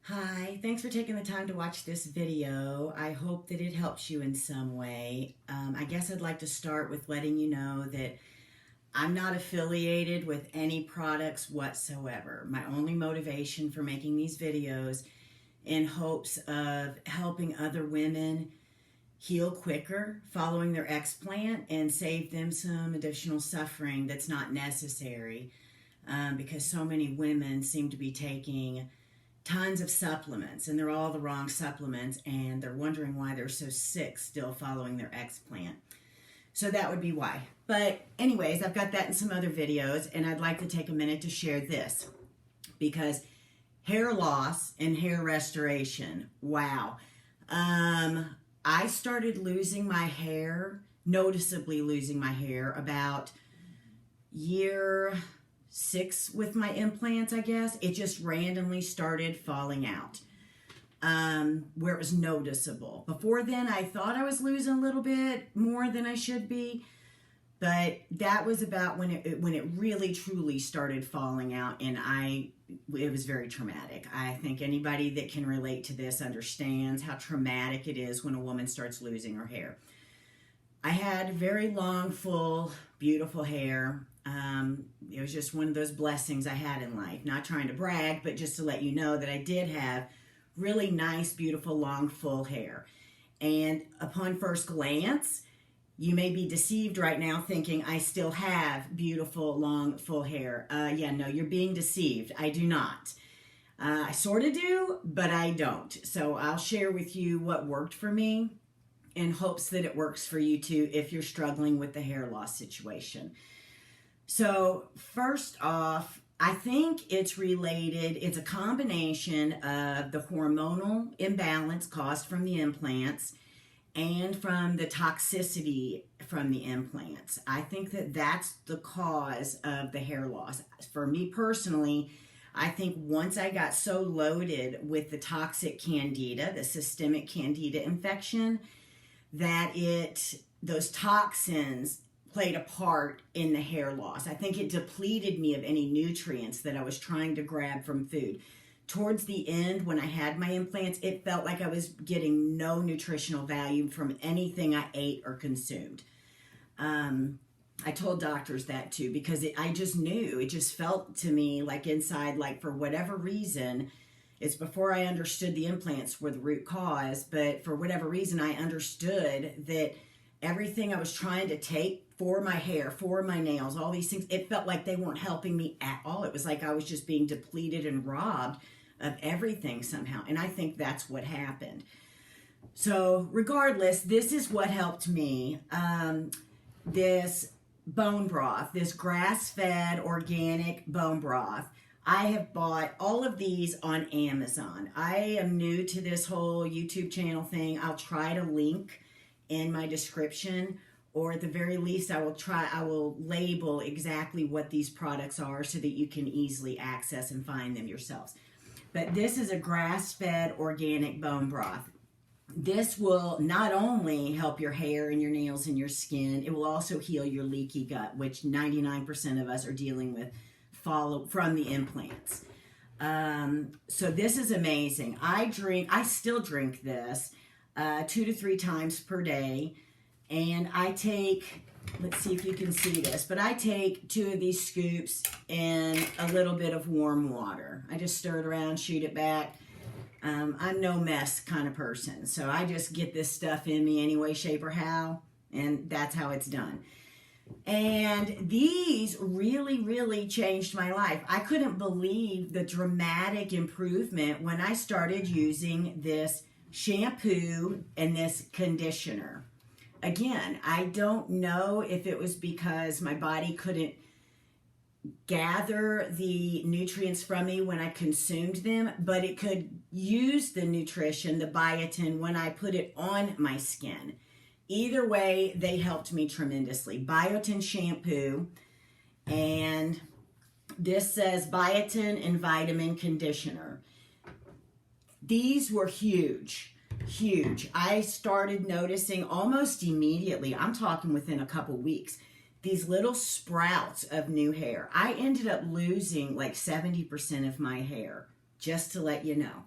Hi, thanks for taking the time to watch this video. I hope that it helps you in some way. I guess I'd like to start with letting you know that I'm not affiliated with any products whatsoever. My only motivation for making these videos in hopes of helping other women heal quicker following their explant and save them some additional suffering that's not necessary because so many women seem to be taking tons of supplements and they're all the wrong supplements and they're wondering why they're so sick still following their explant. So that would be why. But anyways, I've got that in some other videos and I'd like to take a minute to share this because hair loss and hair restoration, wow. I started losing my hair, noticeably losing my hair about year 6 with my implants, I guess. It just randomly started falling out where it was noticeable. Before then, I thought I was losing a little bit more than I should be, but that was about when it really truly started falling out, and it was very traumatic. I think anybody that can relate to this understands how traumatic it is when a woman starts losing her hair. I had very long, full, beautiful hair. It was just one of those blessings I had in life. Not trying to brag, but just to let you know that I did have really nice, beautiful, long, full hair. And upon first glance, you may be deceived right now thinking I still have beautiful, long, full hair. No, you're being deceived. I do not. I sort of do, but I don't. So I'll share with you what worked for me in hopes that it works for you too if you're struggling with the hair loss situation. So first off, I think it's related. It's a combination of the hormonal imbalance caused from the implants and from the toxicity from the implants. I think that that's the cause of the hair loss. For me personally, I think once I got so loaded with the toxic candida, the systemic candida infection, that those toxins played a part in the hair loss. I think it depleted me of any nutrients that I was trying to grab from food. Towards the end, when I had my implants, it felt like I was getting no nutritional value from anything I ate or consumed. I told doctors that too because I just knew. It just felt to me like inside, like for whatever reason, it's before I understood the implants were the root cause, but for whatever reason, I understood that everything I was trying to take for my hair, for my nails, all these things, it felt like they weren't helping me at all. It was like I was just being depleted and robbed of everything somehow. And I think that's what happened. So regardless, this is what helped me. This bone broth, this grass-fed organic bone broth. I have bought all of these on Amazon. I am new to this whole YouTube channel thing. I'll try to link in my description, or at the very least I will label exactly what these products are so that you can easily access and find them yourselves. But this is a grass-fed organic bone broth. This will not only help your hair and your nails and your skin, it will also heal your leaky gut, which 99% of us are dealing with from the implants. So this is amazing. I still drink this 2 to 3 times per day. And I take, let's see if you can see this, but I take 2 of these scoops in a little bit of warm water. I just stir it around, shoot it back. I'm no mess kind of person. So I just get this stuff in me any way, shape, or how. And that's how it's done. And these really, really changed my life. I couldn't believe the dramatic improvement when I started using this shampoo and this conditioner. Again, I don't know if it was because my body couldn't gather the nutrients from me when I consumed them, but it could use the nutrition, the biotin, when I put it on my skin. Either way, they helped me tremendously. Biotin shampoo, and this says biotin and vitamin conditioner. These were huge. Huge. I started noticing almost immediately, I'm talking within a couple weeks, these little sprouts of new hair. I ended up losing like 70% of my hair, just to let you know.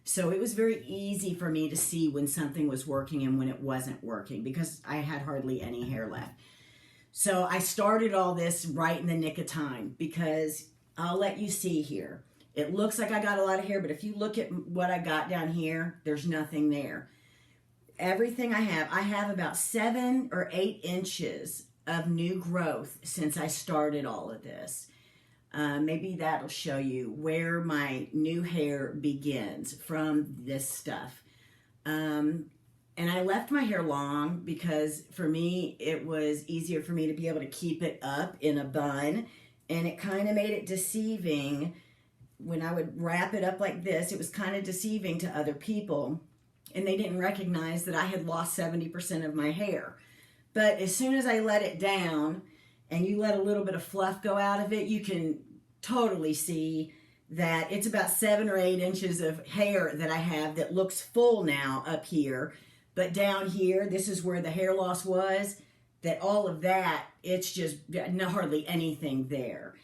So it was very easy for me to see when something was working and when it wasn't working because I had hardly any hair left. So I started all this right in the nick of time because I'll let you see here. It looks like I got a lot of hair, but if you look at what I got down here, there's nothing there. Everything I have about 7 or 8 inches of new growth since I started all of this. Maybe that'll show you where my new hair begins from this stuff. And I left my hair long because for me, it was easier for me to be able to keep it up in a bun. And it kind of made it deceiving. When I would wrap it up like this, it was kind of deceiving to other people. And they didn't recognize that I had lost 70% of my hair. But as soon as I let it down and you let a little bit of fluff go out of it, you can totally see that it's about 7 or 8 inches of hair that I have that looks full now up here. But down here, this is where the hair loss was, that all of that, it's just hardly anything there.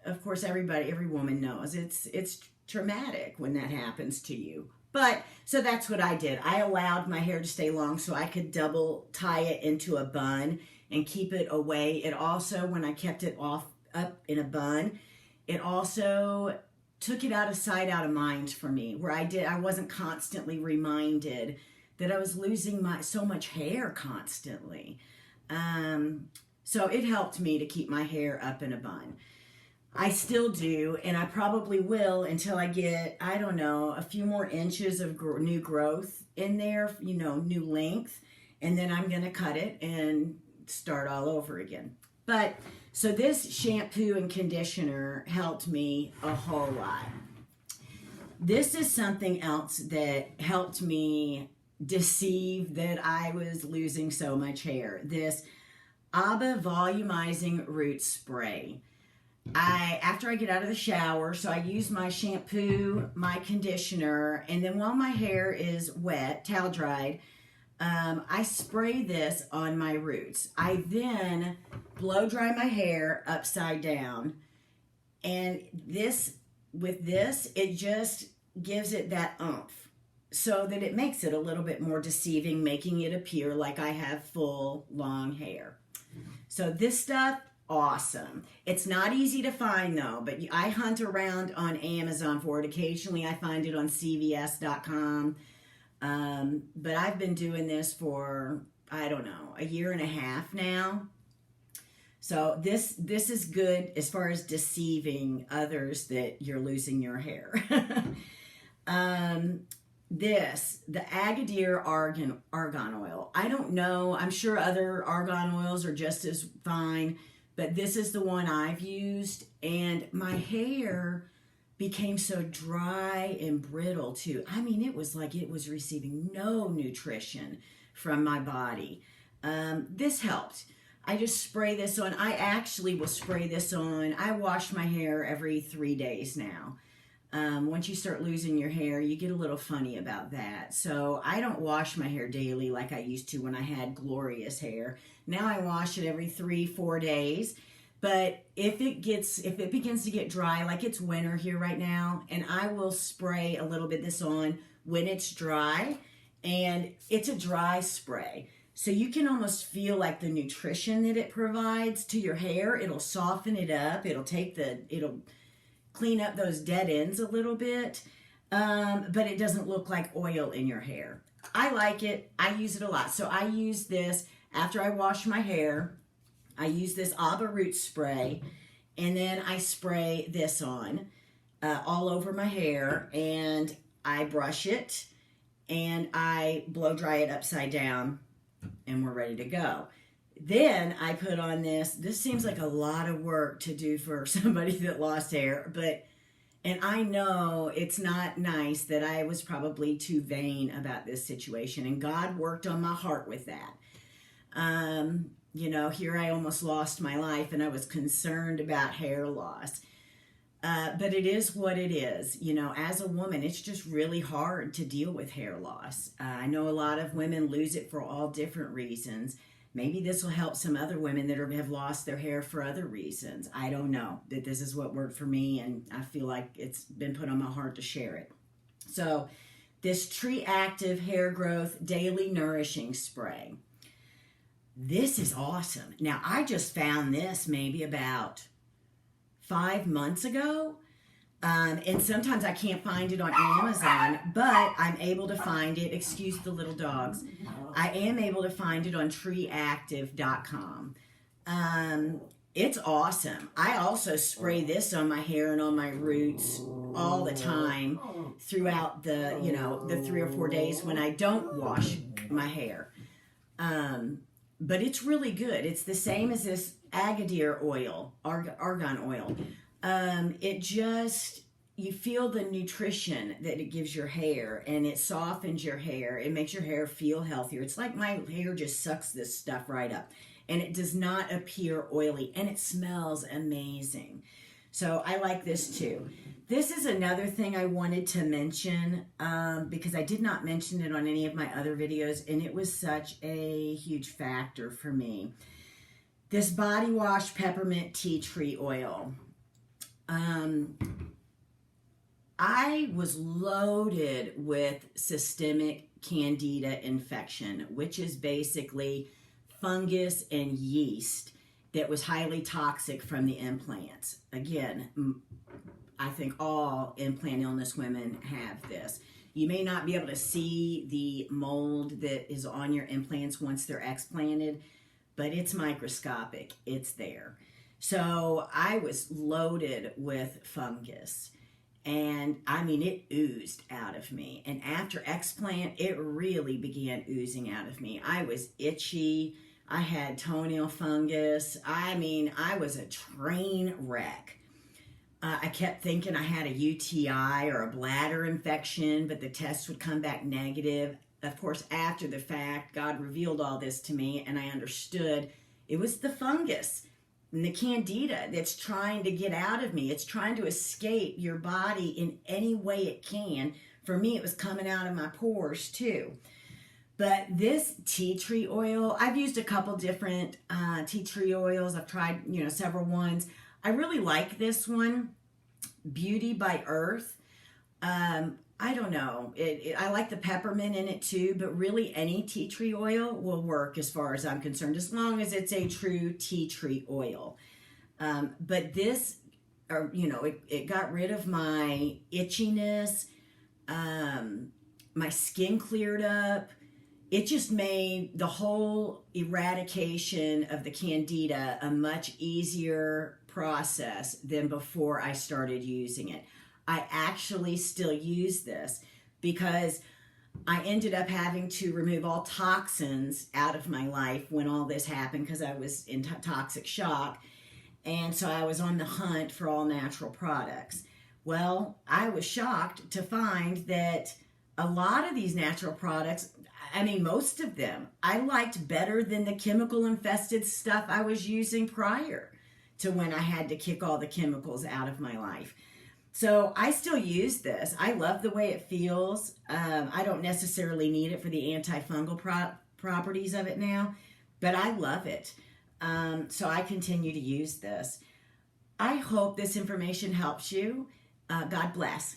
Of course, every woman knows it's traumatic when that happens to you. But, so that's what I did. I allowed my hair to stay long so I could double tie it into a bun and keep it away. It also, when I kept it up in a bun, it also took it out of sight, out of mind for me, where I wasn't constantly reminded that I was losing so much hair constantly. So it helped me to keep my hair up in a bun. I still do, and I probably will until I get, I don't know, a few more inches of new growth in there, new length, and then I'm going to cut it and start all over again. But, so this shampoo and conditioner helped me a whole lot. This is something else that helped me deceive that I was losing so much hair. This ABBA Volumizing Root Spray. After I get out of the shower, so I use my shampoo, my conditioner, and then while my hair is wet, towel dried, I spray this on my roots. I then blow dry my hair upside down, and with this, it just gives it that oomph so that it makes it a little bit more deceiving, making it appear like I have full, long hair. So this stuff, awesome. It's not easy to find though, but I hunt around on Amazon for it. Occasionally I find it on CVS.com. But I've been doing this for, I don't know, a year and a half now. So this is good as far as deceiving others that you're losing your hair. The Agadir argan oil. I don't know. I'm sure other argan oils are just as fine, but this is the one I've used, and my hair became so dry and brittle too. I mean, it was like it was receiving no nutrition from my body. This helped. I just spray this on. I actually will spray this on. I wash my hair every 3 days now. Once you start losing your hair, you get a little funny about that. So I don't wash my hair daily like I used to when I had glorious hair. Now I wash it every 3-4 days. But if it begins to get dry, like it's winter here right now, and I will spray a little bit this on when it's dry, and it's a dry spray. So you can almost feel like the nutrition that it provides to your hair. It'll soften it up. It'll clean up those dead ends a little bit, but it doesn't look like oil in your hair. I like it. I use it a lot. So I use this after I wash my hair. I use this ABBA root spray, and then I spray this on all over my hair, and I brush it, and I blow dry it upside down, and we're ready to go. Then I put on this. This seems like a lot of work to do for somebody that lost hair, and I know it's not nice that I was probably too vain about this situation, and God worked on my heart with that. Here I almost lost my life, and I was concerned about hair loss. But it is what it is. As a woman, it's just really hard to deal with hair loss. I know a lot of women lose it for all different reasons. Maybe this will help some other women that have lost their hair for other reasons. I don't know. That this is what worked for me, and I feel like it's been put on my heart to share it. So this Tree Active Hair Growth Daily Nourishing Spray. This is awesome. Now, I just found this maybe about 5 months ago. And sometimes I can't find it on Amazon, but I'm able to find it. Excuse the little dogs. I am able to find it on treeactive.com. It's awesome. I also spray this on my hair and on my roots all the time throughout the 3 or 4 days when I don't wash my hair. But it's really good. It's the same as this Agadir oil, argan oil. You feel the nutrition that it gives your hair, and it softens your hair. It makes your hair feel healthier. It's like my hair just sucks this stuff right up, and it does not appear oily, and it smells amazing. So I like this too. This is another thing I wanted to mention because I did not mention it on any of my other videos, and it was such a huge factor for me. This body wash peppermint tea tree oil. I was loaded with systemic candida infection, which is basically fungus and yeast that was highly toxic from the implants. Again, I think all implant illness women have this. You may not be able to see the mold that is on your implants once they're explanted, but it's microscopic. It's there. So I was loaded with fungus. And I mean, it oozed out of me. And after explant, it really began oozing out of me. I was itchy. I had toenail fungus. I mean, I was a train wreck. I kept thinking I had a UTI or a bladder infection, but the test would come back negative. Of course, after the fact, God revealed all this to me, and I understood it was the fungus and the candida that's trying to get out of me. It's trying to escape your body in any way it can. For me, it was coming out of my pores too. But this tea tree oil, I've used a couple different tea tree oils. I've tried, several ones. I really like this one, Beauty by Earth. I don't know. I like the peppermint in it too, but really any tea tree oil will work as far as I'm concerned, as long as it's a true tea tree oil. But this, it got rid of my itchiness. My skin cleared up. It just made the whole eradication of the candida a much easier process than before I started using it. I actually still use this because I ended up having to remove all toxins out of my life when all this happened because I was in toxic shock. And so I was on the hunt for all natural products. Well, I was shocked to find that a lot of these natural products, I mean, most of them, I liked better than the chemical infested stuff I was using prior to when I had to kick all the chemicals out of my life. So I still use this. I love the way it feels. I don't necessarily need it for the antifungal properties of it now, but I love it. So I continue to use this. I hope this information helps you. God bless.